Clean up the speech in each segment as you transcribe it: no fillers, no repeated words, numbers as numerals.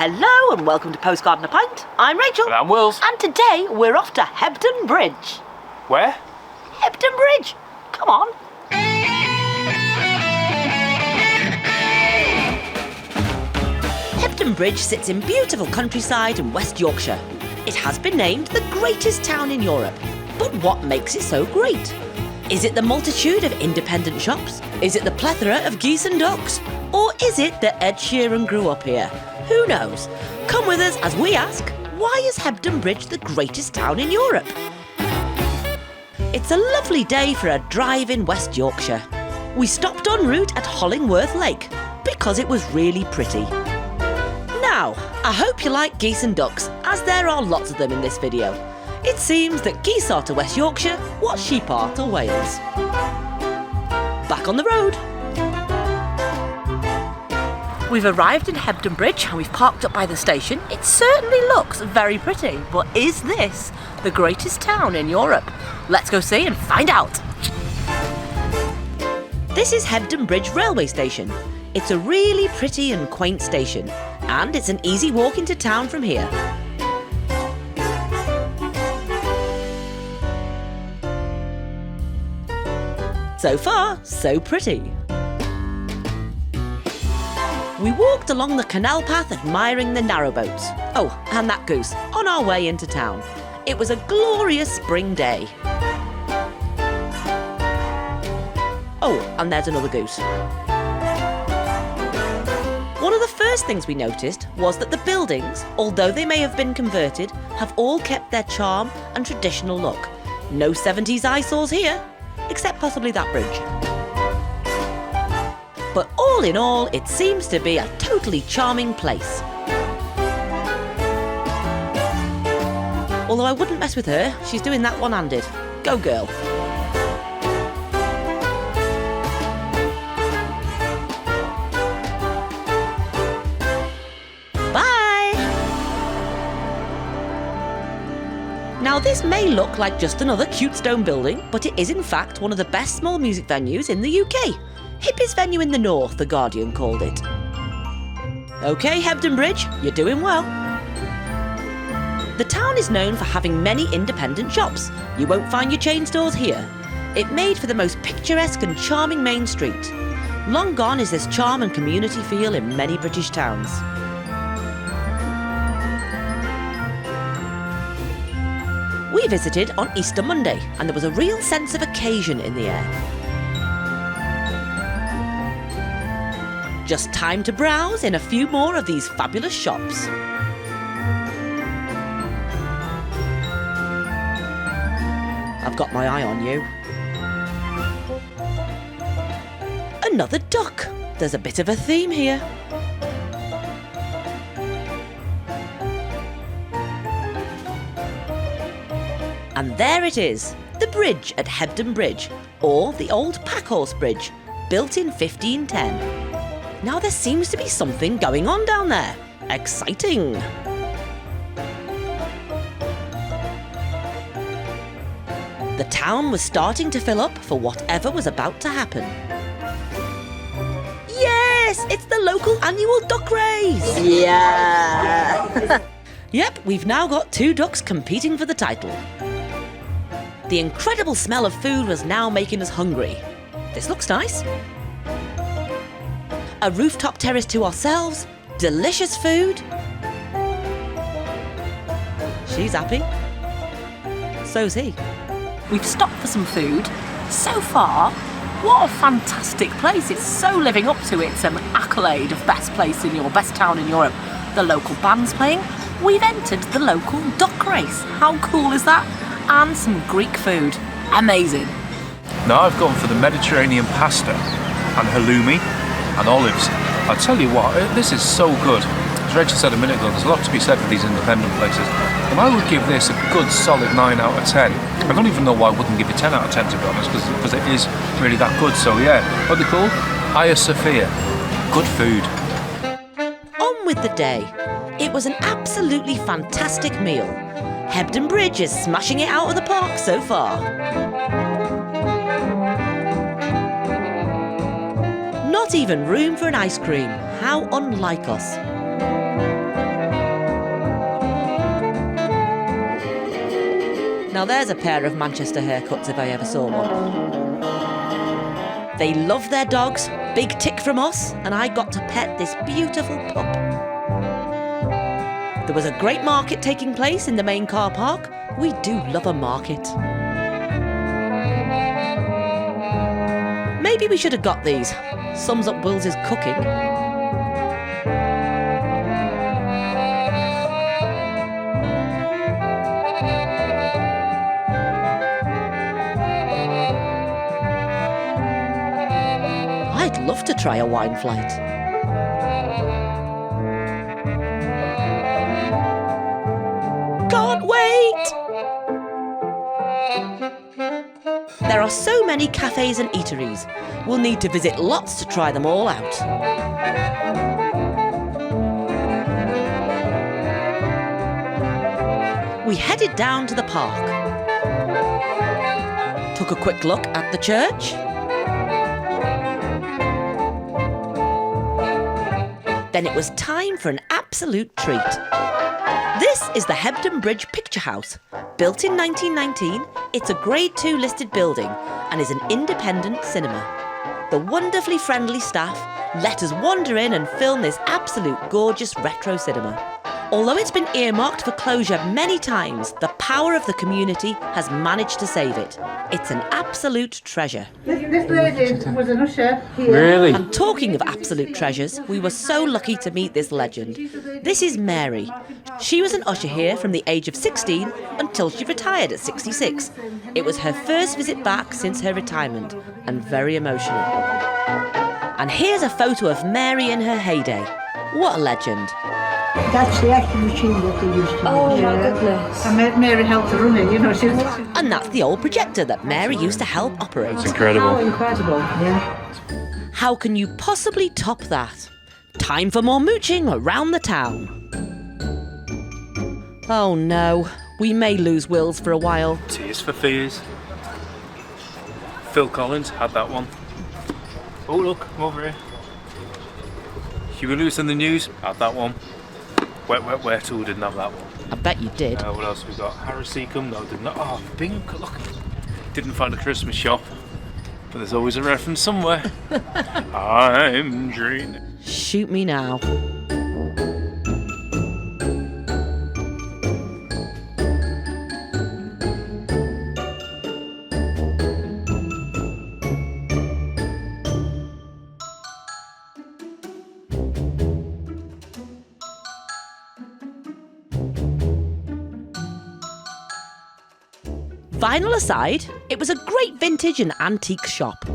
Hello and welcome to Postcard and a Pint. I'm Rachel. And I'm Wills. And today we're off to Hebden Bridge. Where? Hebden Bridge. Come on. Hebden Bridge sits in beautiful countryside in West Yorkshire. It has been named the greatest town in Europe. But what makes it so great? Is it the multitude of independent shops? Is it the plethora of geese and ducks? Or is it that Ed Sheeran grew up here? Who knows? Come with us as we ask, why is Hebden Bridge the greatest town in Europe? It's a lovely day for a drive in West Yorkshire. We stopped en route at Hollingworth Lake because it was really pretty. Now, I hope you like geese and ducks, as there are lots of them in this video. It seems that geese are to West Yorkshire what sheep are to Wales. Back on the road. We've arrived in Hebden Bridge and we've parked up by the station. It certainly looks very pretty, but is this the greatest town in Europe? Let's go see and find out. This is Hebden Bridge railway station. It's a really pretty and quaint station, and it's an easy walk into town from here. So far, so pretty. We walked along the canal path admiring the narrowboats. Oh, and that goose, on our way into town. It was a glorious spring day. Oh, and there's another goose. One of the first things we noticed was that the buildings, although they may have been converted, have all kept their charm and traditional look. No 70s eyesores here, except possibly that bridge. But all in all, it seems to be a totally charming place. Although I wouldn't mess with her, she's doing that one-handed. Go girl. Bye! Now this may look like just another cute stone building, but it is in fact one of the best small music venues in the UK. Hippest venue in the north, The Guardian called it. OK, Hebden Bridge, you're doing well. The town is known for having many independent shops. You won't find your chain stores here. It made for the most picturesque and charming main street. Long gone is this charm and community feel in many British towns. We visited on Easter Monday, and there was a real sense of occasion in the air. Just time to browse in a few more of these fabulous shops. I've got my eye on you. Another duck. There's a bit of a theme here. And there it is, the bridge at Hebden Bridge, or the old Packhorse Bridge, built in 1510. Now there seems to be something going on down there. Exciting! The town was starting to fill up for whatever was about to happen. Yes! It's the local annual duck race! Yeah! Yep, we've now got 2 ducks competing for the title. The incredible smell of food was now making us hungry. This looks nice. A rooftop terrace to ourselves, delicious food. She's happy. So's he. We've stopped for some food. So far, what a fantastic place. It's so living up to its accolade of best town in Europe. The local band's playing. We've entered the local duck race. How cool is that? And some Greek food. Amazing. Now I've gone for the Mediterranean pasta and halloumi and olives. I'll tell you what, this is so good. As Rachel said a minute ago, there's a lot to be said for these independent places. And I would give this a good solid 9 out of 10. I don't even know why I wouldn't give it 10 out of 10 to be honest, because it is really that good. So yeah, what are they called? Hagia Sophia. Good food. On with the day. It was an absolutely fantastic meal. Hebden Bridge is smashing it out of the park so far. Not even room for an ice cream. How unlike us. Now there's a pair of Manchester haircuts if I ever saw one. They love their dogs, big tick from us, and I got to pet this beautiful pup. There was a great market taking place in the main car park. We do love a market. Maybe we should have got these. Sums up Wills's cooking. I'd love to try a wine flight. Can't wait! There are so many cafes and eateries. We'll need to visit lots to try them all out. We headed down to the park. Took a quick look at the church. Then it was time for an absolute treat. This is the Hebden Bridge Picture House. Built in 1919, it's a Grade 2 listed building and is an independent cinema. The wonderfully friendly staff let us wander in and film this absolute gorgeous retro cinema. Although it's been earmarked for closure many times, the power of the community has managed to save it. It's an absolute treasure. This lady was an usher here. Really? And talking of absolute treasures, we were so lucky to meet this legend. This is Mary. She was an usher here from the age of 16 until she retired at 66. It was her first visit back since her retirement, and very emotional. And here's a photo of Mary in her heyday. What a legend. That's the actual machine that they used to use. Oh my goodness. And Mary helped to run it, you know. She was... And that's the old projector that Mary used to help operate. How Incredible. incredible. Yeah. How can you possibly top that? Time for more mooching around the town. Oh no, we may lose Wills for a while. Tears for Fears. Phil Collins had that one. Oh look, come over here. Huey Lewis in the News had that one. Wet Wet Wet Who didn't have that one. I bet you did. What else we got? Harry Seacombe, no, did not. Oh, Bing, look. Didn't find a Christmas shop, but there's always a reference somewhere. I'm dreaming. Shoot me now. Vinyl aside, it was a great vintage and antique shop.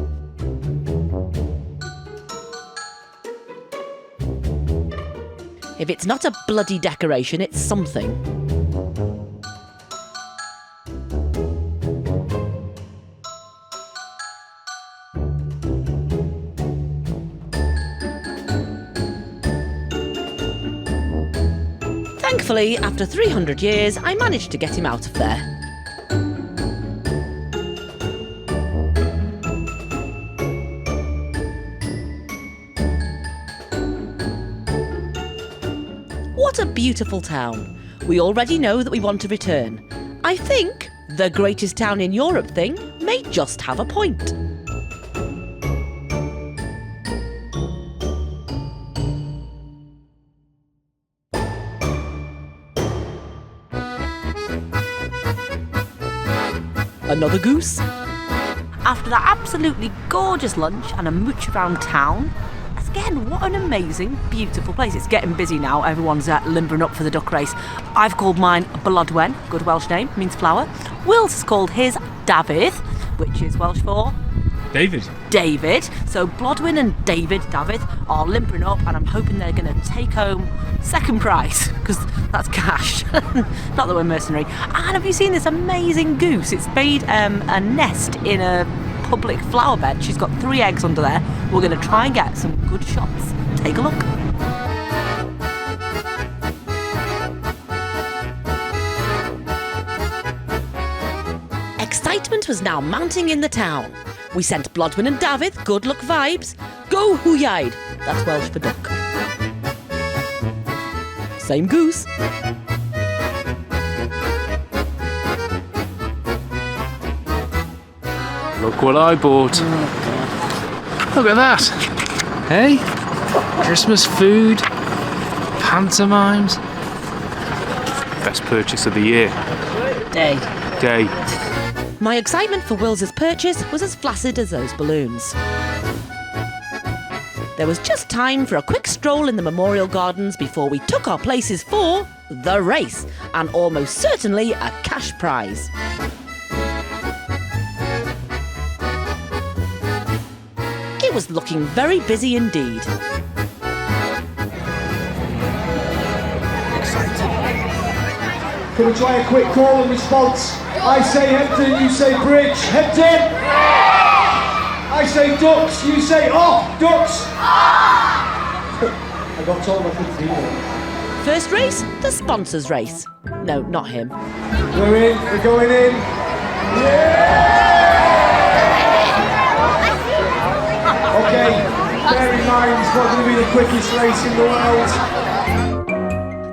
If it's not a bloody decoration, it's something. Thankfully, after 300 years, I managed to get him out of there. What a beautiful town. We already know that we want to return. I think the greatest town in Europe thing may just have a point. Another goose? After that absolutely gorgeous lunch and a mooch around town, again, what an amazing, beautiful place. It's getting busy now. Everyone's limbering up for the duck race. I've called mine Blodwen, good Welsh name, means flower. Will's has called his Dafydd, which is Welsh for David. So Blodwen and David are limbering up, and I'm hoping they're going to take home second prize, because that's cash. Not that we're mercenary. And have you seen this amazing goose? It's made a nest in a public flower bed. She's got 3 eggs under there. We're going to try and get some good shots. Take a look. Excitement was now mounting in the town. We sent Blodwen and David good luck vibes. Go hwyaid. That's Welsh for duck. Same goose. Look what I bought. Look at that. Hey? Christmas food. Pantomimes. Best purchase of the year. Day. My excitement for Wills's purchase was as flaccid as those balloons. There was just time for a quick stroll in the memorial gardens before we took our places for the race, and almost certainly a cash prize. It was looking very busy indeed. Can we try a quick call and response? I say Hebden, you say Bridge. Hebden! I say ducks, you say ducks! I got told I couldn't do it. First race, the sponsors race. No, not him. We're in, we're going in. Okay, bear in mind it's not going to be the quickest race in the world.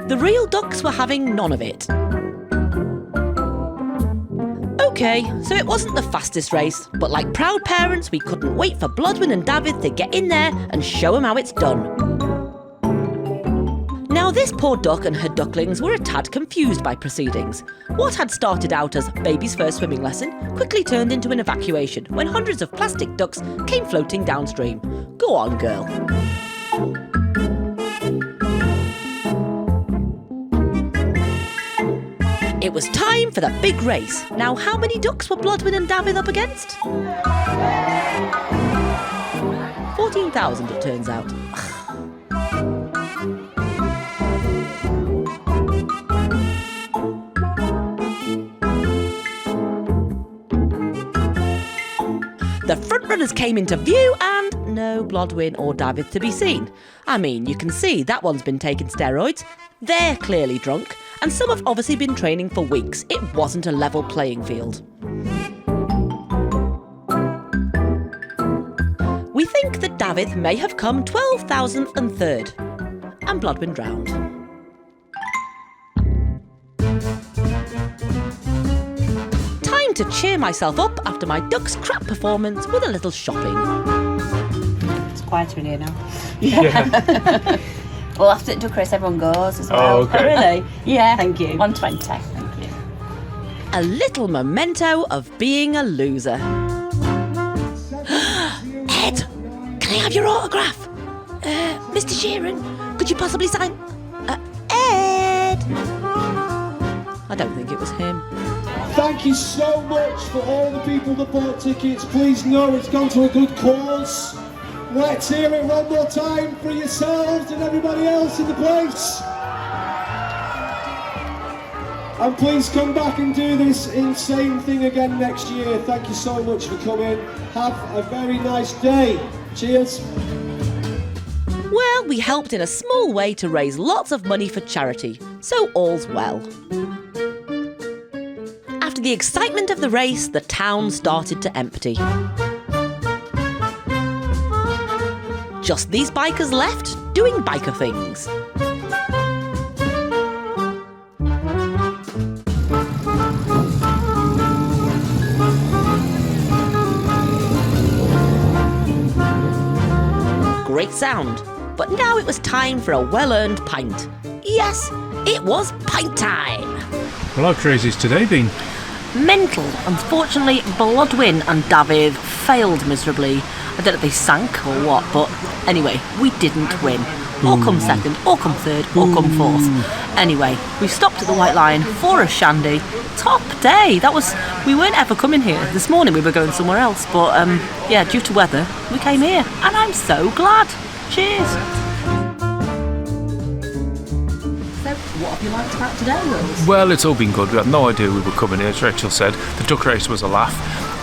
The real ducks were having none of it. Okay, so it wasn't the fastest race, but like proud parents, we couldn't wait for Blodwyn and David to get in there and show them how it's done. Now this poor duck and her ducklings were a tad confused by proceedings. What had started out as baby's first swimming lesson quickly turned into an evacuation when hundreds of plastic ducks came floating downstream. Go on, girl. It was time for the big race. Now, how many ducks were Blodwyn and David up against? 14,000, it turns out. The frontrunners came into view and no Blodwyn or David to be seen. I mean, you can see that one's been taking steroids. They're clearly drunk. And some have obviously been training for weeks. It wasn't a level playing field. We think that David may have come 12,000th and third, and Blodwyn drowned. Time to cheer myself up after my duck's crap performance with a little shopping. It's quieter in here now. Yeah. Well, after duck race, everyone goes as well. Oh, okay. Oh, really? Yeah. Thank you. 120. Thank you. A little memento of being a loser. Ed, can I have your autograph? Mr. Sheeran, could you possibly sign... Ed! I don't think it was him. Thank you so much for all the people that bought tickets. Please know it's gone to a good cause. Let's hear it one more time for yourselves and everybody else in the place. And please come back and do this insane thing again next year. Thank you so much for coming. Have a very nice day. Cheers. Well, we helped in a small way to raise lots of money for charity, so all's well. After the excitement of the race, the town started to empty. Just these bikers left, doing biker things. Great sound, but now it was time for a well-earned pint. Yes, it was pint time! Well, how crazy's today been? Mental. Unfortunately, Blodwyn and David failed miserably. I don't know if they sank or what, but anyway, we didn't win. Or come second, or come third, or come fourth. Anyway, we stopped at the White Lion for a shandy. Top day. We weren't ever coming here. This morning we were going somewhere else, but yeah, due to weather, we came here, and I'm so glad. Cheers. What have you liked about today, Wills? Well, it's all been good. We had no idea we were coming here, as Rachel said. The duck race was a laugh.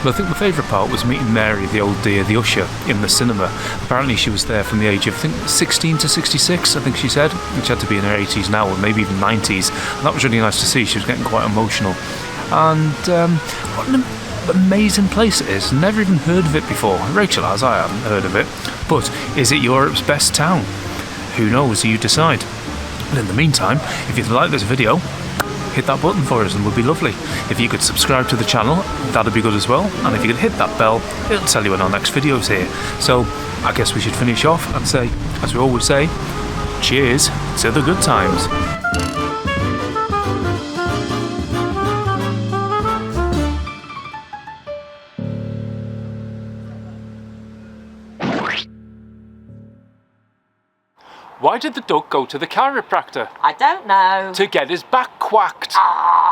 But I think my favourite part was meeting Mary, the old dear, the usher, in the cinema. Apparently she was there from the age of, I think, 16 to 66, I think she said, which had to be in her 80s now, or maybe even 90s. And that was really nice to see. She was getting quite emotional. And what an amazing place it is. Never even heard of it before. Rachel has, I haven't heard of it. But is it Europe's best town? Who knows? You decide. And in the meantime, if you like this video, hit that button for us and would be lovely. If you could subscribe to the channel, that'd be good as well. And if you could hit that bell, it'll tell you when our next video's here. So I guess we should finish off and say, as we always say, cheers to the good times. Why did the duck go to the chiropractor? I don't know. To get his back quacked. Ah.